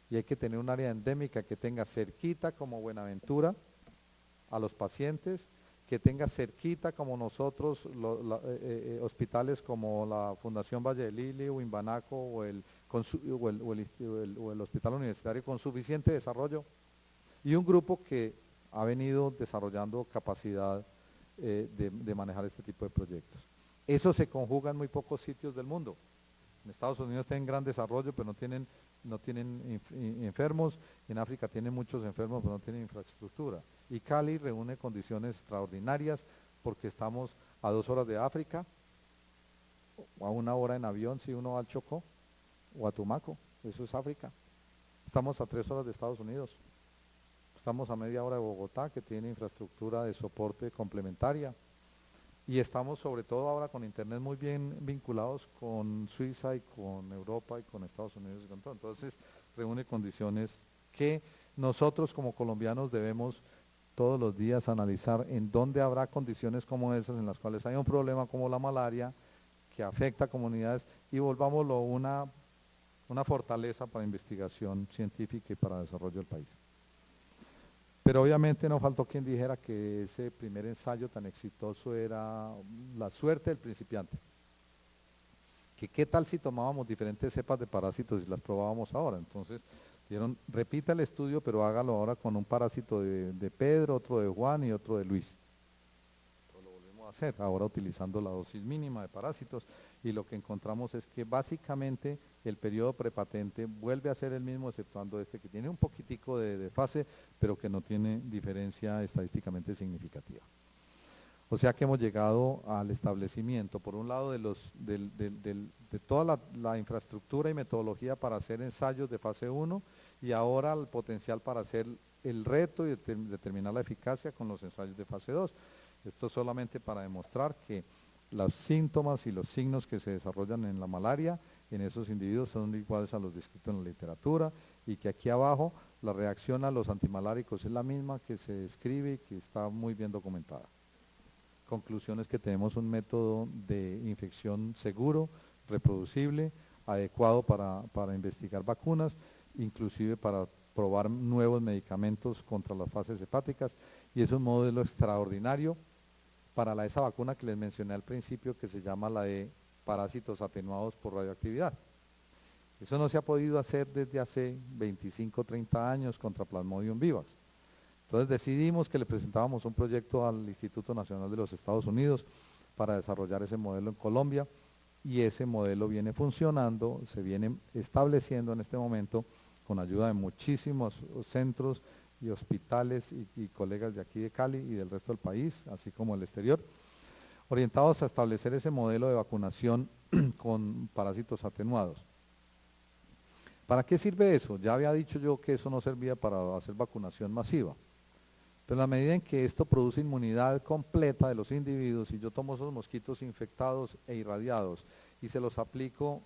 Y hay que tener un área endémica que tenga cerquita como Buenaventura a los pacientes, que tenga cerquita como nosotros hospitales como la Fundación Valle de Lili o Imbanaco o el Hospital Universitario con suficiente desarrollo y un grupo que ha venido desarrollando capacidad de manejar este tipo de proyectos. Eso se conjuga en muy pocos sitios del mundo. En Estados Unidos tienen gran desarrollo, pero no tienen enfermos. En África tienen muchos enfermos, pero no tienen infraestructura. Y Cali reúne condiciones extraordinarias porque estamos a 2 horas de África, o a 1 hora en avión si uno va al Chocó, o a Tumaco, eso es África. Estamos a 3 horas de Estados Unidos. Estamos a media hora de Bogotá, que tiene infraestructura de soporte complementaria. Y estamos sobre todo ahora con internet muy bien vinculados con Suiza y con Europa y con Estados Unidos y con todo. Entonces reúne condiciones que nosotros como colombianos debemos todos los días analizar en dónde habrá condiciones como esas en las cuales hay un problema como la malaria que afecta a comunidades y volvámoslo una fortaleza para investigación científica y para desarrollo del país. Pero obviamente no faltó quien dijera que ese primer ensayo tan exitoso era la suerte del principiante. Que qué tal si tomábamos diferentes cepas de parásitos y las probábamos ahora. Entonces dijeron, repita el estudio, pero hágalo ahora con un parásito de Pedro, otro de Juan y otro de Luis. Entonces lo volvemos a hacer, ahora utilizando la dosis mínima de parásitos. Y lo que encontramos es que básicamente el periodo prepatente vuelve a ser el mismo, exceptuando este que tiene un poquitico de fase, pero que no tiene diferencia estadísticamente significativa. O sea que hemos llegado al establecimiento, por un lado, de toda la infraestructura y metodología para hacer ensayos de fase 1 y ahora el potencial para hacer el reto y determinar la eficacia con los ensayos de fase 2. Esto solamente para demostrar que los síntomas y los signos que se desarrollan en la malaria en esos individuos son iguales a los descritos en la literatura y que aquí abajo la reacción a los antimaláricos es la misma que se describe y que está muy bien documentada. Conclusión es que tenemos un método de infección seguro, reproducible, adecuado para investigar vacunas, inclusive para probar nuevos medicamentos contra las fases hepáticas y es un modelo extraordinario para esa vacuna que les mencioné al principio que se llama la de parásitos atenuados por radioactividad. Eso no se ha podido hacer desde hace 25 o 30 años contra Plasmodium vivax. Entonces decidimos que le presentábamos un proyecto al Instituto Nacional de los Estados Unidos para desarrollar ese modelo en Colombia y ese modelo viene funcionando, se viene estableciendo en este momento con ayuda de muchísimos centros y hospitales y colegas de aquí de Cali y del resto del país, así como el exterior, orientados a establecer ese modelo de vacunación con parásitos atenuados. ¿Para qué sirve eso? Ya había dicho yo que eso no servía para hacer vacunación masiva. Pero en la medida en que esto produce inmunidad completa de los individuos, y yo tomo esos mosquitos infectados e irradiados y se los aplico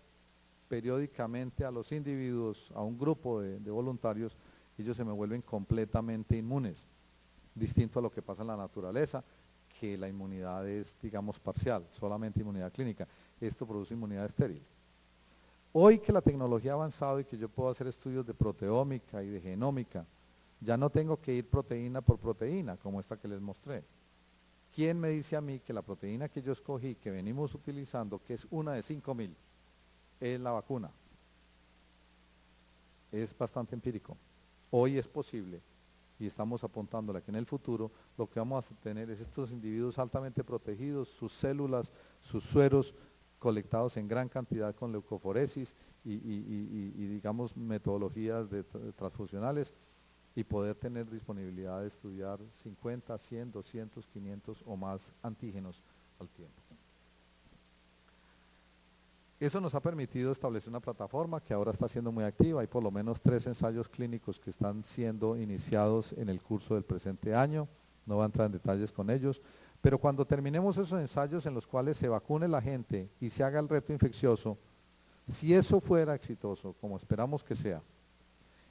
periódicamente a los individuos, a un grupo de voluntarios, ellos se me vuelven completamente inmunes, distinto a lo que pasa en la naturaleza, que la inmunidad es, digamos, parcial, solamente inmunidad clínica. Esto produce inmunidad estéril. Hoy que la tecnología ha avanzado y que yo puedo hacer estudios de proteómica y de genómica, ya no tengo que ir proteína por proteína, como esta que les mostré. ¿Quién me dice a mí que la proteína que yo escogí, que venimos utilizando, que es una de 5.000, es la vacuna? Es bastante empírico. Hoy es posible y estamos apuntándole a que en el futuro lo que vamos a tener es estos individuos altamente protegidos, sus células, sus sueros colectados en gran cantidad con leucoforesis y digamos metodologías de transfusionales, y poder tener disponibilidad de estudiar 50, 100, 200, 500 o más antígenos al tiempo. Eso nos ha permitido establecer una plataforma que ahora está siendo muy activa. Hay por lo menos 3 ensayos clínicos que están siendo iniciados en el curso del presente año. No voy a entrar en detalles con ellos, pero cuando terminemos esos ensayos en los cuales se vacune la gente y se haga el reto infeccioso, si eso fuera exitoso, como esperamos que sea,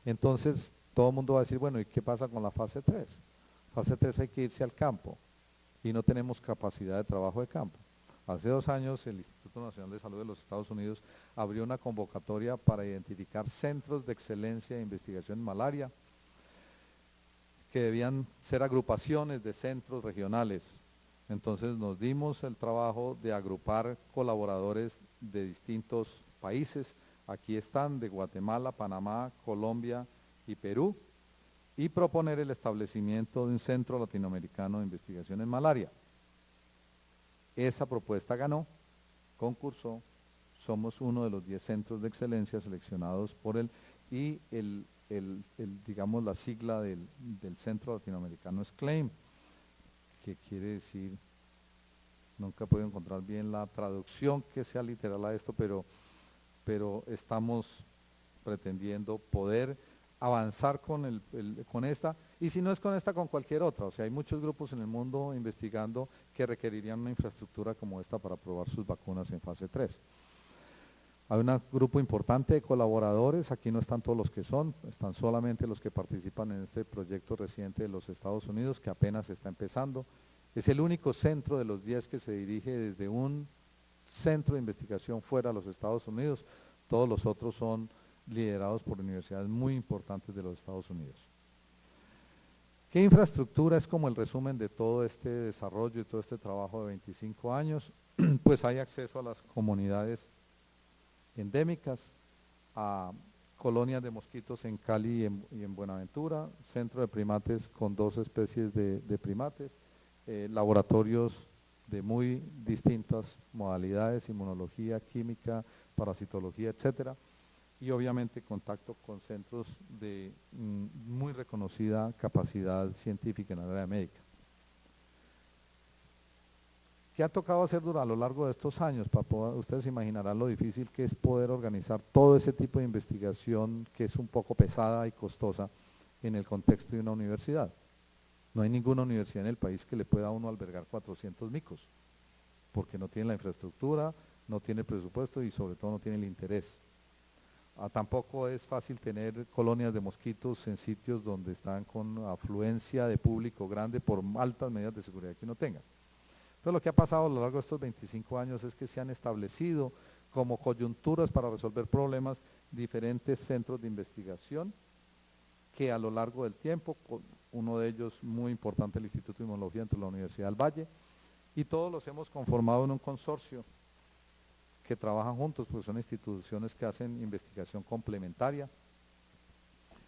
entonces todo el mundo va a decir, bueno, ¿y qué pasa con la fase 3? Fase 3 hay que irse al campo y no tenemos capacidad de trabajo de campo. Hace 2 años el Instituto Nacional de Salud de los Estados Unidos abrió una convocatoria para identificar centros de excelencia de investigación en malaria, que debían ser agrupaciones de centros regionales. Entonces nos dimos el trabajo de agrupar colaboradores de distintos países. Aquí están de Guatemala, Panamá, Colombia y Perú, y proponer el establecimiento de un centro latinoamericano de investigación en malaria. Esa propuesta ganó, concursó, somos uno de los 10 centros de excelencia seleccionados por él, y digamos la sigla del centro latinoamericano es CLAIM, que quiere decir, nunca puedo encontrar bien la traducción que sea literal a esto, pero estamos pretendiendo poder avanzar con esta, y si no es con esta, con cualquier otra. O sea, hay muchos grupos en el mundo investigando que requerirían una infraestructura como esta para probar sus vacunas en fase 3. Hay un grupo importante de colaboradores, aquí no están todos los que son, están solamente los que participan en este proyecto reciente de los Estados Unidos, que apenas está empezando. Es el único centro de los 10 que se dirige desde un centro de investigación fuera de los Estados Unidos. Todos los otros son liderados por universidades muy importantes de los Estados Unidos. ¿Qué infraestructura es como el resumen de todo este desarrollo y todo este trabajo de 25 años? Pues hay acceso a las comunidades endémicas, a colonias de mosquitos en Cali y en Buenaventura, centro de primates con 2 especies de primates, laboratorios de muy distintas modalidades, inmunología, química, parasitología, etcétera, y obviamente contacto con centros de muy reconocida capacidad científica en el área médica. ¿Qué ha tocado hacer a lo largo de estos años? Ustedes imaginarán lo difícil que es poder organizar todo ese tipo de investigación, que es un poco pesada y costosa en el contexto de una universidad. No hay ninguna universidad en el país que le pueda a uno albergar 400 micos, porque no tiene la infraestructura, no tiene presupuesto y sobre todo no tiene el interés. Tampoco es fácil tener colonias de mosquitos en sitios donde están con afluencia de público grande por altas medidas de seguridad que uno tenga. Entonces lo que ha pasado a lo largo de estos 25 años es que se han establecido como coyunturas para resolver problemas diferentes centros de investigación que a lo largo del tiempo, uno de ellos muy importante, el Instituto de Inmunología entre la Universidad del Valle, y todos los hemos conformado en un consorcio que trabajan juntos, pues son instituciones que hacen investigación complementaria.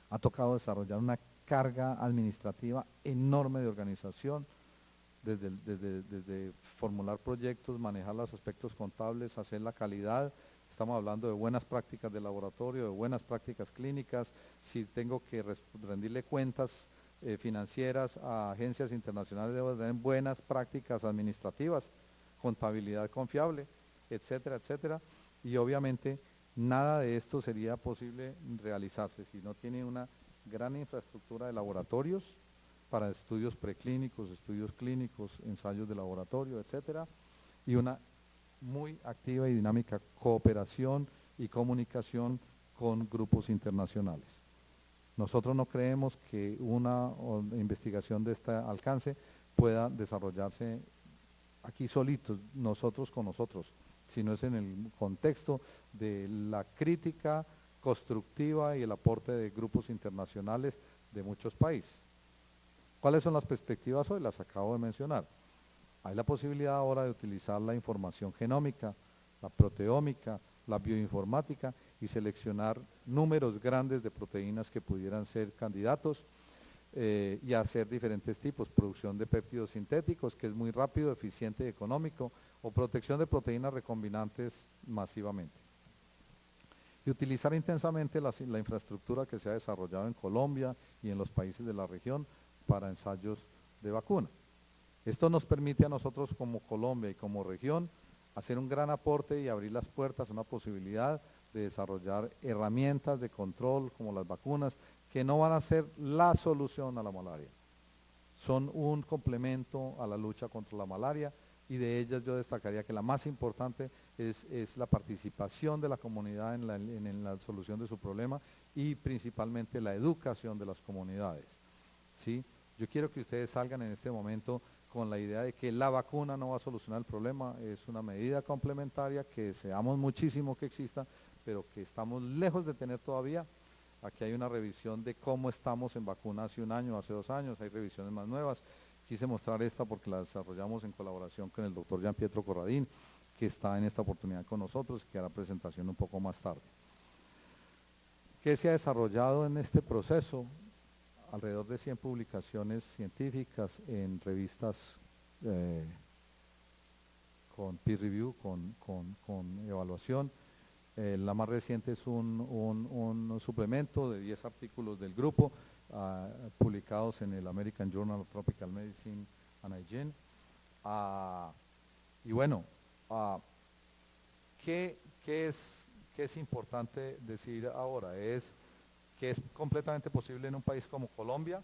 Ha tocado desarrollar una carga administrativa enorme de organización, desde formular proyectos, manejar los aspectos contables, hacer la calidad. Estamos hablando de buenas prácticas de laboratorio, de buenas prácticas clínicas. Si tengo que rendirle cuentas financieras a agencias internacionales, debo tener buenas prácticas administrativas, contabilidad confiable, etcétera, etcétera. Y obviamente nada de esto sería posible realizarse si no tiene una gran infraestructura de laboratorios para estudios preclínicos, estudios clínicos, ensayos de laboratorio, etcétera, y una muy activa y dinámica cooperación y comunicación con grupos internacionales. Nosotros no creemos que una investigación de este alcance pueda desarrollarse aquí solitos, nosotros con nosotros, sino es en el contexto de la crítica constructiva y el aporte de grupos internacionales de muchos países. ¿Cuáles son las perspectivas hoy? Las acabo de mencionar. Hay la posibilidad ahora de utilizar la información genómica, la proteómica, la bioinformática y seleccionar números grandes de proteínas que pudieran ser candidatos. y hacer diferentes tipos, producción de péptidos sintéticos, que es muy rápido, eficiente y económico, o protección de proteínas recombinantes masivamente. Y utilizar intensamente la infraestructura que se ha desarrollado en Colombia y en los países de la región para ensayos de vacuna. Esto nos permite a nosotros como Colombia y como región hacer un gran aporte y abrir las puertas a una posibilidad de desarrollar herramientas de control como las vacunas, que no van a ser la solución a la malaria. Son un complemento a la lucha contra la malaria, y de ellas yo destacaría que la más importante es la participación de la comunidad en la solución de su problema, y principalmente la educación de las comunidades, ¿sí? Yo quiero que ustedes salgan en este momento con la idea de que la vacuna no va a solucionar el problema, es una medida complementaria que deseamos muchísimo que exista, pero que estamos lejos de tener todavía. Aquí hay una revisión de cómo estamos en vacuna hace un año, hace 2 años, hay revisiones más nuevas. Quise mostrar esta porque la desarrollamos en colaboración con el doctor Jean Pietro Corradín, que está en esta oportunidad con nosotros, que hará presentación un poco más tarde. ¿Qué se ha desarrollado en este proceso? Alrededor de 100 publicaciones científicas en revistas con peer review, con evaluación. La más reciente es un suplemento de 10 artículos del grupo, publicados en el American Journal of Tropical Medicine and Hygiene. Y bueno, ¿qué es importante decir ahora? Es que es completamente posible en un país como Colombia,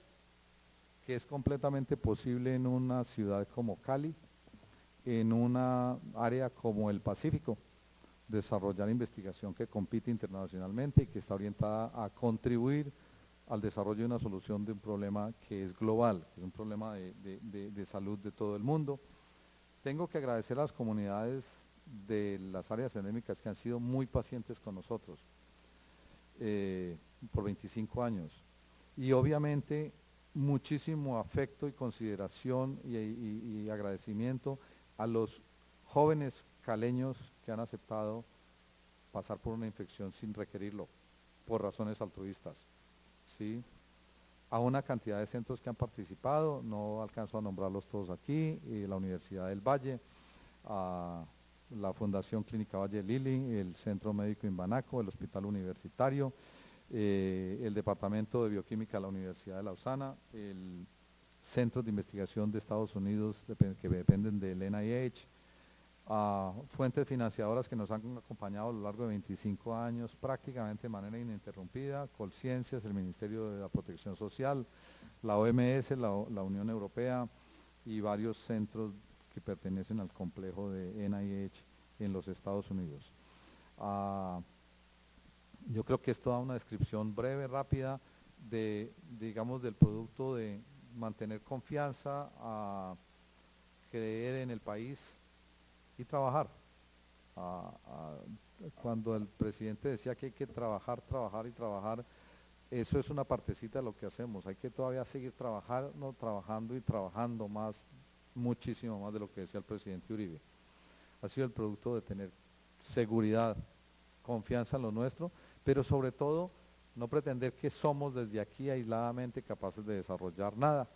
que es completamente posible en una ciudad como Cali, en una área como el Pacífico, desarrollar investigación que compite internacionalmente y que está orientada a contribuir al desarrollo de una solución de un problema que es global, que es un problema de salud de todo el mundo. Tengo que agradecer a las comunidades de las áreas endémicas que han sido muy pacientes con nosotros por 25 años, y obviamente muchísimo afecto y consideración y agradecimiento a los jóvenes caleños que han aceptado pasar por una infección sin requerirlo, por razones altruistas, ¿sí? A una cantidad de centros que han participado, no alcanzo a nombrarlos todos aquí, la Universidad del Valle, a la Fundación Clínica Valle Lili, el Centro Médico Imbanaco, el Hospital Universitario, el Departamento de Bioquímica de la Universidad de Lausana, el Centro de Investigación de Estados Unidos que dependen del NIH, fuentes financiadoras que nos han acompañado a lo largo de 25 años prácticamente de manera ininterrumpida: Colciencias, el Ministerio de la Protección Social, la OMS, la Unión Europea y varios centros que pertenecen al complejo de NIH en los Estados Unidos. Yo creo que esto da una descripción breve, rápida, digamos, del producto de mantener confianza, creer en el país y trabajar. Cuando el presidente decía que hay que trabajar, trabajar y trabajar, eso es una partecita de lo que hacemos. Hay que todavía seguir trabajando y trabajando más, muchísimo más de lo que decía el presidente Uribe. Ha sido el producto de tener seguridad, confianza en lo nuestro, pero sobre todo no pretender que somos desde aquí aisladamente capaces de desarrollar nada,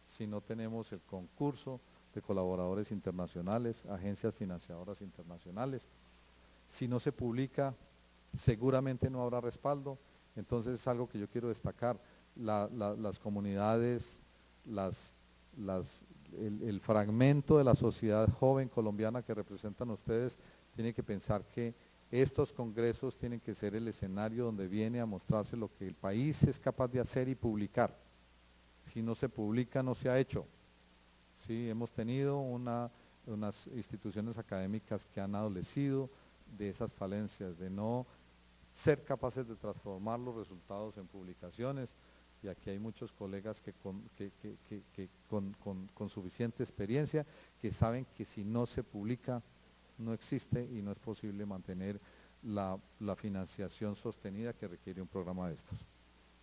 si no tenemos el concurso de colaboradores internacionales, agencias financiadoras internacionales. Si no se publica, seguramente no habrá respaldo. Entonces es algo que yo quiero destacar: las comunidades, el fragmento de la sociedad joven colombiana que representan ustedes, tiene que pensar que estos congresos tienen que ser el escenario donde viene a mostrarse lo que el país es capaz de hacer y publicar. Si no se publica, no se ha hecho. Sí, hemos tenido unas instituciones académicas que han adolecido de esas falencias, de no ser capaces de transformar los resultados en publicaciones, y aquí hay muchos colegas que con suficiente experiencia, que saben que si no se publica, no existe y no es posible mantener la financiación sostenida que requiere un programa de estos.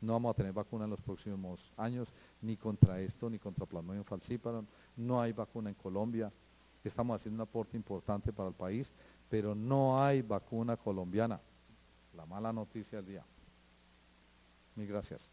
No vamos a tener vacuna en los próximos años, ni contra esto, ni contra Plasmodium falciparum. No hay vacuna en Colombia. Estamos haciendo un aporte importante para el país, pero no hay vacuna colombiana. La mala noticia del día. Mil gracias.